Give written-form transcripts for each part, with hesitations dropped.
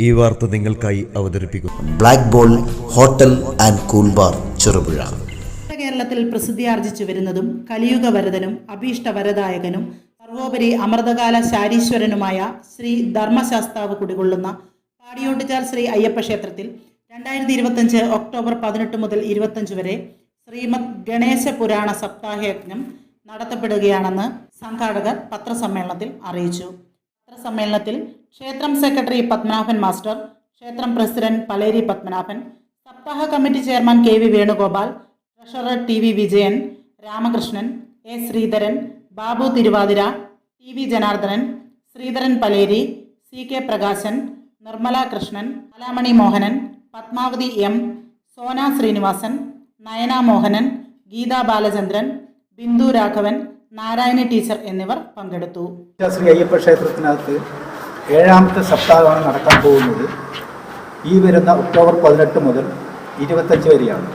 ഈ വാർത്ത നിങ്ങൾക്കായി അവതരിപ്പിക്കുന്നു black ball hotel and cool bar Cherupuzha. കേരളത്തിൽ പ്രസിദ്ധിയാർജിച്ചു വരുന്നതും കലിയുഗവരദനും അഭീഷ്ടവരദായകനും സർവോപരി അമൃതകാല ശാരീശ്വരനുമായ ശ്രീ ധർമ്മശാസ്താവ് കുടികൊള്ളുന്ന പാടിയോട്ടുചാൽ ശ്രീ അയ്യപ്പ ക്ഷേത്രത്തിൽ 2025 ഒക്ടോബർ 18 മുതൽ 25 വരെ ശ്രീമദ് ഗണേശ പുരാണ സപ്താഹയജ്ഞം നടത്തപ്പെടുകയാണെന്ന് സംഘാടകർ പത്രസമ്മേളനത്തിൽ അറിയിച്ചു. പത്രസമ്മേളനത്തിൽ ക്ഷേത്രം സെക്രട്ടറി പത്മനാഭൻ മാസ്റ്റർ, ക്ഷേത്രം പ്രസിഡന്റ് പലേരി പത്മനാഭൻ, സപ്താഹ committee chairman KV Venugopal, treasurer TV Vijayan, Ramakrishnan, A Sreedharan, Babu Thiruvathira, TV Janardhanan, Sreedharan Paleri, CK Prakashan, Nirmala Krishnan, Kalamani Mohanan, Padmavathi M, Sona Sreenivasan, Nayana Mohanan, Geetha Balachandran, Bindu Raghavan, Narayani teacher എന്നിവർ പങ്കെടുത്തു. ശ്രീ അയ്യപ്പ ക്ഷേത്രത്തിനകത്ത് 7ാമത്തെ സപ്താഹമാണ് നടക്കാൻ പോകുന്നത്. ഈ വരുന്ന ഒക്ടോബർ 18 മുതൽ 25 വരെയാണ്.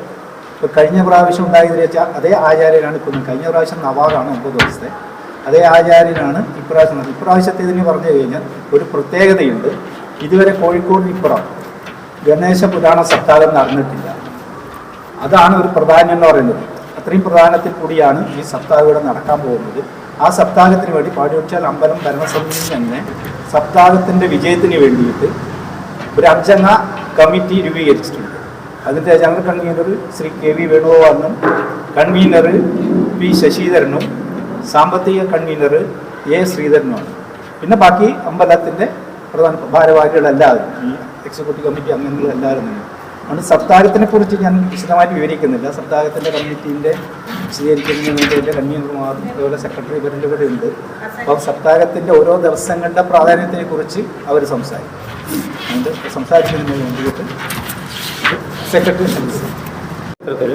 ഇപ്പോൾ കഴിഞ്ഞ പ്രാവശ്യം ഉണ്ടായതെന്ന് വെച്ചാൽ അതേ ആചാര്യനാണ് ഇപ്പോൾ. കഴിഞ്ഞ പ്രാവശ്യം നവാറാണ് 9 ദിവസത്തെ, അതേ ആചാര്യനാണ് ഇപ്രാവശ്യത്തേതിന് പറഞ്ഞു കഴിഞ്ഞാൽ ഒരു പ്രത്യേകതയുണ്ട്. ഇതുവരെ കോഴിക്കോടിനിപ്പുറം ഗണേശ പുരാണ സപ്താഹം നടന്നിട്ടില്ല. അതാണ് ഒരു പ്രാധാന്യം എന്ന് പറയുന്നത്. അത്രയും പ്രധാനത്തിൽ കൂടിയാണ് ഈ സപ്താഹം ഇവിടെ നടക്കാൻ പോകുന്നത്. ആ സപ്താഹത്തിന് വേണ്ടി പാടിയോട്ടുചാൽ അമ്പലം ഭരണസമിതി തന്നെ സപ്താഹത്തിൻ്റെ വിജയത്തിന് വേണ്ടിയിട്ട് ഒരു 5-അംഗ കമ്മിറ്റി രൂപീകരിച്ചിട്ടുണ്ട്. അതിൻ്റെ ജനറൽ കൺവീനർ ശ്രീ KV വേണുഗോപാലനും, കൺവീനർ P ശശിധരനും, സാമ്പത്തിക കൺവീനർ A ശ്രീധരനുമാണ്. പിന്നെ ബാക്കി അമ്പലത്തിൻ്റെ പ്രധാന ഭാരവാഹികളെല്ലാവരും, ഈ എക്സിക്യൂട്ടീവ് കമ്മിറ്റി അംഗങ്ങളെല്ലാവരും തന്നെ ആണ്. സപ്താഹത്തിനെ കുറിച്ച് ഞാൻ വിശദമായിട്ട് വിവരിക്കുന്നില്ല. സപ്താഹത്തിൻ്റെ കമ്മിറ്റീൻ്റെ വിശദീകരിക്കുന്നതിൻ്റെ കൺവീനർമാർ, അതുപോലെ സെക്രട്ടറി ഇവരുടെ കൂടെ ഉണ്ട്. അപ്പോൾ സപ്താഹത്തിൻ്റെ ഓരോ ദിവസങ്ങളുടെ പ്രാധാന്യത്തിനെ കുറിച്ച് അവർ സംസാരിക്കും. അതുകൊണ്ട് സംസാരിക്കുന്നതിന് വേണ്ടിയിട്ട് സെക്രട്ടറി ക്ഷേത്രത്തിൽ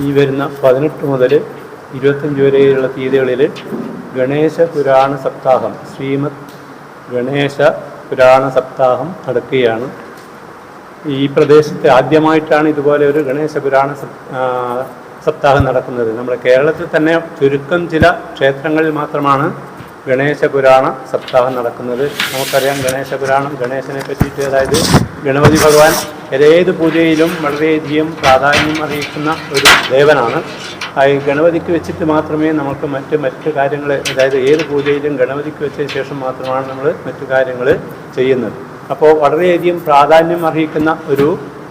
ഈ വരുന്ന 18 മുതൽ 25 വരെയുള്ള തീയതികളിൽ ഗണേശ പുരാണ സപ്താഹം, ശ്രീമദ് ഗണേശ പുരാണ സപ്താഹം നടക്കുകയാണ്. ഈ പ്രദേശത്ത് ആദ്യമായിട്ടാണ് ഇതുപോലെ ഒരു ഗണേശ പുരാണ സപ്താഹം നടക്കുന്നത്. നമ്മുടെ കേരളത്തിൽ തന്നെ ചുരുക്കം ചില ക്ഷേത്രങ്ങളിൽ മാത്രമാണ് ഗണേശ പുരാണ സപ്താഹം നടക്കുന്നത്. നമുക്കറിയാം ഗണേശ പുരാണം, ഗണേശനെ പറ്റിയിട്ട്, അതായത് ഗണപതി ഭഗവാൻ ഏത് പൂജയിലും വളരെയധികം പ്രാധാന്യം അറിയിക്കുന്ന ഒരു ദേവനാണ്. ഈ ഗണപതിക്ക് വെച്ചിട്ട് മാത്രമേ നമുക്ക് മറ്റ് കാര്യങ്ങൾ, അതായത് ഏത് പൂജയിലും ഗണപതിക്ക് വെച്ചതിന് ശേഷം മാത്രമാണ് നമ്മൾ മറ്റു കാര്യങ്ങൾ ചെയ്യുന്നത്. അപ്പോൾ വളരെയധികം പ്രാധാന്യം അർഹിക്കുന്ന ഒരു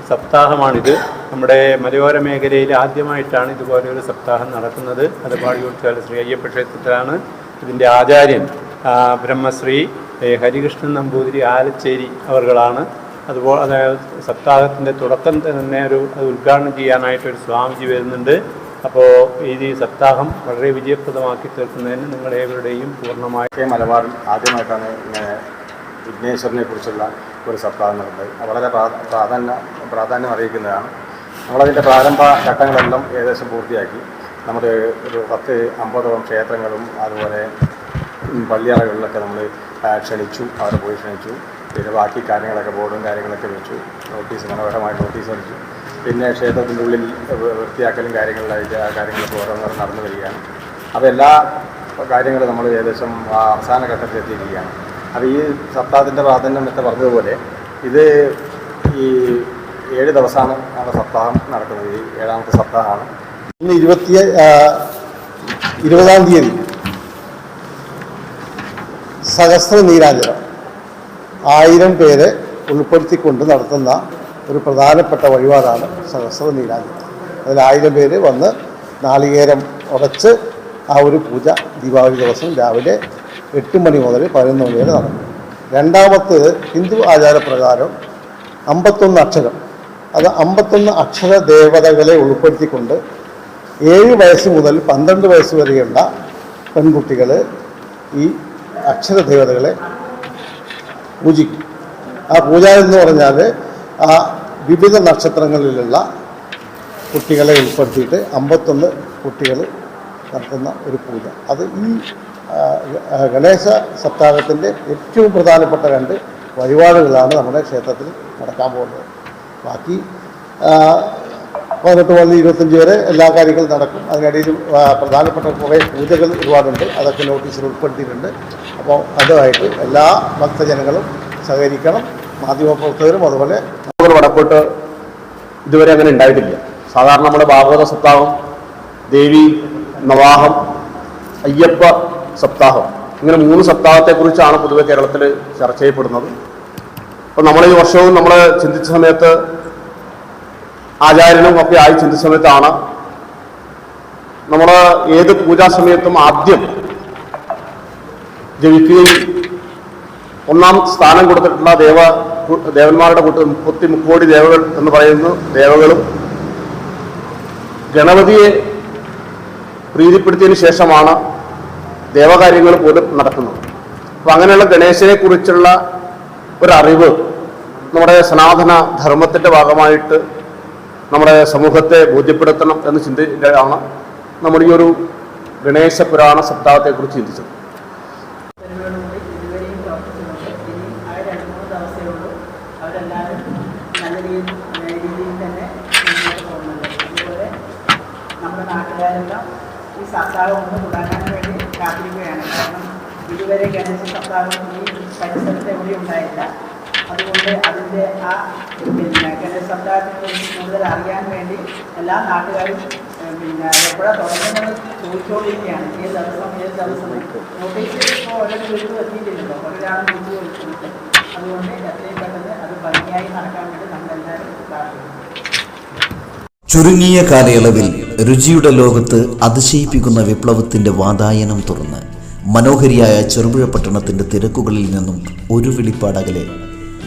സപ്താഹമാണിത്. നമ്മുടെ മലയോര മേഖലയിൽ ആദ്യമായിട്ടാണ് ഇതുപോലെ ഒരു സപ്താഹം നടക്കുന്നത്. അത് പാടിയോട്ടുചാൽ ശ്രീ അയ്യപ്പ ക്ഷേത്രത്തിലാണ്. ഇതിൻ്റെ ആചാര്യൻ ബ്രഹ്മശ്രീ ഹരികൃഷ്ണൻ നമ്പൂതിരി ആലച്ചേരി അവർകളാണ്. അതുപോലെ അതായത് സപ്താഹത്തിൻ്റെ തുടക്കം തന്നെ അത് ഉദ്ഘാടനം ചെയ്യാനായിട്ടൊരു സ്വാമിജി വരുന്നുണ്ട്. അപ്പോൾ ഈ സപ്താഹം വളരെ വിജയപ്രദമാക്കി തീർക്കുന്നതിന് നിങ്ങളേവരുടെയും പൂർണ്ണമായ മലബാറിൽ ആദ്യമായിട്ടാണ് ഇങ്ങനെ വിഘ്നേശ്വരനെ കുറിച്ചുള്ള ഒരു സപ്താഹം നടന്നത്. വളരെ പ്രാധാന്യം അറിയിക്കുന്നതാണ്. നമ്മളതിൻ്റെ പ്രാരംഭ ഘട്ടങ്ങളെല്ലാം ഏകദേശം പൂർത്തിയാക്കി. നമ്മുടെ ഒരു 10-50 ക്ഷേത്രങ്ങളും അതുപോലെ പള്ളിയറകളിലൊക്കെ നമ്മൾ ക്ഷണിച്ചു, അവരെ പോയി ക്ഷണിച്ചു. പിന്നെ ബാക്കി കാര്യങ്ങളൊക്കെ ബോർഡും കാര്യങ്ങളൊക്കെ വെച്ചു, മനോഹരമായ നോട്ടീസ് അടിച്ചു. പിന്നെ ക്ഷേത്രത്തിൻ്റെ ഉള്ളിൽ വൃത്തിയാക്കലും കാര്യങ്ങളിലായിട്ട് ആ കാര്യങ്ങളൊക്കെ ഓരോന്നോരം നടന്നു വരികയാണ്. അപ്പോൾ എല്ലാ കാര്യങ്ങളും നമ്മൾ ഏകദേശം അവസാന ഘട്ടത്തിൽ എത്തിയിരിക്കുകയാണ്. അപ്പോൾ ഈ സപ്താഹത്തിൻ്റെ പ്രാധാന്യം എന്ന് പറഞ്ഞതുപോലെ ഇത് ഈ 7 ദിവസമാണ് നമ്മുടെ സപ്താഹം നടക്കുന്നത്. ഈ 7ാമത്തെ സപ്താഹമാണ്. ഇന്ന് 20-ാം തീയതി സഹസ്ര നീരാഞ്ജനം 1000 പേരെ ഉൾപ്പെടുത്തിക്കൊണ്ട് നടത്തുന്ന ഒരു പ്രധാനപ്പെട്ട വഴിപാടാണ് സഹസ്ര നീരാഞ്ജനം. അതിൽ 1000 പേര് വന്ന് നാളികേരം ഉടച്ച് ആ ഒരു പൂജ ദീപാവലി ദിവസം രാവിലെ 8 മണി മുതൽ 11 മണി വരെ നടക്കും. രണ്ടാമത്തേത് ഹിന്ദു ആചാരപ്രകാരം 51 അക്ഷരം, അത് 51 അക്ഷര ദേവതകളെ ഉൾപ്പെടുത്തിക്കൊണ്ട് 7 വയസ്സ് മുതൽ 12 വയസ്സ് വരെയുള്ള പെൺകുട്ടികൾ ഈ അക്ഷര ദേവതകളെ പൂജിക്കും. ആ പൂജ എന്ന് പറഞ്ഞാൽ ആ വിവിധ നക്ഷത്രങ്ങളിലുള്ള കുട്ടികളെ ഉൾപ്പെടുത്തിയിട്ട് 51 കുട്ടികൾ നടത്തുന്ന ഒരു പൂജ. അത് ഈ ഗണേശ സപ്താഹത്തിൻ്റെ ഏറ്റവും പ്രധാനപ്പെട്ട 2 വഴിപാടുകളാണ് നമ്മുടെ ക്ഷേത്രത്തിൽ നടക്കാൻ പോകുന്നത്. ബാക്കി 18 മുതൽ 25 വരെ എല്ലാ കാര്യങ്ങളും നടക്കും. അതിനിടയിൽ പ്രധാനപ്പെട്ട കുറേ പൂജകൾ ഒരുപാടുണ്ട്, അതൊക്കെ നോട്ടീസിൽ ഉൾപ്പെടുത്തിയിട്ടുണ്ട്. അപ്പോൾ അതുമായിട്ട് എല്ലാ ഭക്തജനങ്ങളും സഹകരിക്കണം. മാധ്യമപ്രവർത്തകരും അതുപോലെ വടക്കോട്ട് ഇതുവരെ അങ്ങനെ ഉണ്ടായിട്ടില്ല. സാധാരണ നമ്മുടെ ഭാഗവത സപ്താഹം, ദേവി നവാഹം, അയ്യപ്പ സപ്താഹം, ഇങ്ങനെ 3 സപ്താഹത്തെക്കുറിച്ചാണ് പൊതുവെ കേരളത്തിൽ ചർച്ച ചെയ്യപ്പെടുന്നത്. അപ്പോൾ നമ്മൾ ഈ വർഷവും നമ്മൾ ചിന്തിച്ച സമയത്ത് ആചാര്യനും ഒക്കെ ആയി ചിന്തിച്ച സമയത്താണ് നമ്മൾ ഏത് പൂജാ സമയത്തും ആദ്യം ജപിക്കുകയും 1ാം സ്ഥാനം കൊടുത്തിട്ടുള്ള ദേവന്മാരുടെ 33 കോടി ദേവകൾ എന്ന് പറയുന്ന ദേവകളും ഗണപതിയെ പ്രീതിപ്പെടുത്തിയതിന് ശേഷമാണ് ദേവകാര്യങ്ങൾ പോലും നടക്കുന്നത്. അപ്പോൾ അങ്ങനെയുള്ള ഗണേശനെ കുറിച്ചുള്ള ഒരറിവ് നമ്മുടെ സനാതന ധർമ്മത്തിൻ്റെ ഭാഗമായിട്ട് നമ്മുടെ സമൂഹത്തെ ബോധ്യപ്പെടുത്തണം എന്ന് ചിന്തയിലാണ് നമ്മൾ ഈ ഒരു ഗണേശ പുരാണ സപ്താഹത്തെക്കുറിച്ച് ചിന്തിച്ചത്. ഇതുവരെയും പ്രവർത്തിച്ചിട്ടുണ്ട്. ഇനി ആ 2-3 ദിവസമേ ഉള്ളൂ. അവരെല്ലാവരും നല്ല രീതിയിൽ തന്നെ മുന്നോട്ട് പോകുന്നുണ്ട്. അതുപോലെ നമ്മുടെ നാട്ടുകാരെല്ലാം ഈ സപ്താഹം ഒന്ന് തുടങ്ങാൻ വേണ്ടി കാത്തിരിക്കുകയാണ്. കാരണം ഇതുവരെ ഗണേശ സപ്താഹം ഈ പരിസരത്ത് എവിടെയും ഉണ്ടായില്ല. അതുകൊണ്ട് അതിൻ്റെ ആ ഗണേശ സപ്താഹത്തെക്കുറിച്ച് കൂടുതൽ അറിയാൻ വേണ്ടി എല്ലാ നാട്ടുകാരും എപ്പോഴാണ് തുടങ്ങുന്നത് ചോദിച്ചുകൊണ്ടിരിക്കുകയാണ്. ഏത് ദിവസം നോട്ടീസ് ഇപ്പോൾ ഓരോ വീട്ടിലും എത്തിയിട്ടില്ലല്ലോ, ഒരാളും വിളിച്ചു ചോദിച്ചിട്ടുണ്ട്. അതുകൊണ്ട് എത്രയും പെട്ടെന്ന് അത് ഭംഗിയായി നടക്കാൻ വേണ്ടി നമ്മളെല്ലാവരും പ്രാർത്ഥിക്കുന്നു. ചുരുങ്ങിയ കാലയളവിൽ രുചിയുടെ ലോകത്ത് അതിശയിപ്പിക്കുന്ന വിപ്ലവത്തിൻ്റെ വാതായനം തുറന്ന് മനോഹരിയായ ചെറുപുഴ പട്ടണത്തിൻ്റെ തിരക്കുകളിൽ നിന്നും ഒരു വിളിപ്പാടകലെ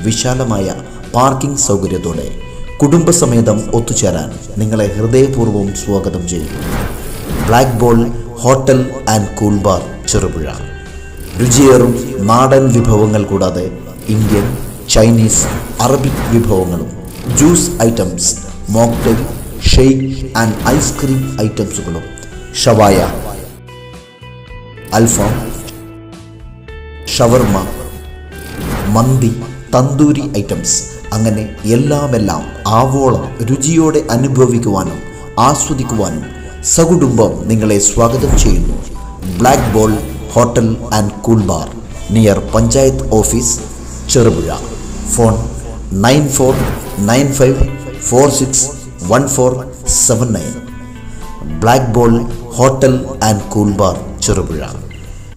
വിശാലമായ പാർക്കിംഗ് സൗകര്യത്തോടെ കുടുംബസമേതം ഒത്തുചേരാൻ നിങ്ങളെ ഹൃദയപൂർവ്വം സ്വാഗതം ചെയ്യുന്നു. Black ball hotel and cool bar Cherupuzha. രുചിയേറും നാടൻ വിഭവങ്ങൾ കൂടാതെ ഇന്ത്യൻ, ചൈനീസ്, അറബിക് വിഭവങ്ങളും juice items, mocktail, shake and ice cream ഐറ്റംസുകളും, ഷവായ, അൽഫാം, ഷവർമ, മന്തി, തന്തൂരി ഐറ്റംസ്, അങ്ങനെ എല്ലാമെല്ലാം ആവോളം രുചിയോടെ അനുഭവിക്കുവാനും ആസ്വദിക്കുവാനും സകുടുംബം നിങ്ങളെ സ്വാഗതം ചെയ്യുന്നു. Black ball hotel and cool bar, near panchayat office, Cherupuzha. Phone 9495461479. Black ball hotel and cool bar, Cherupuzha.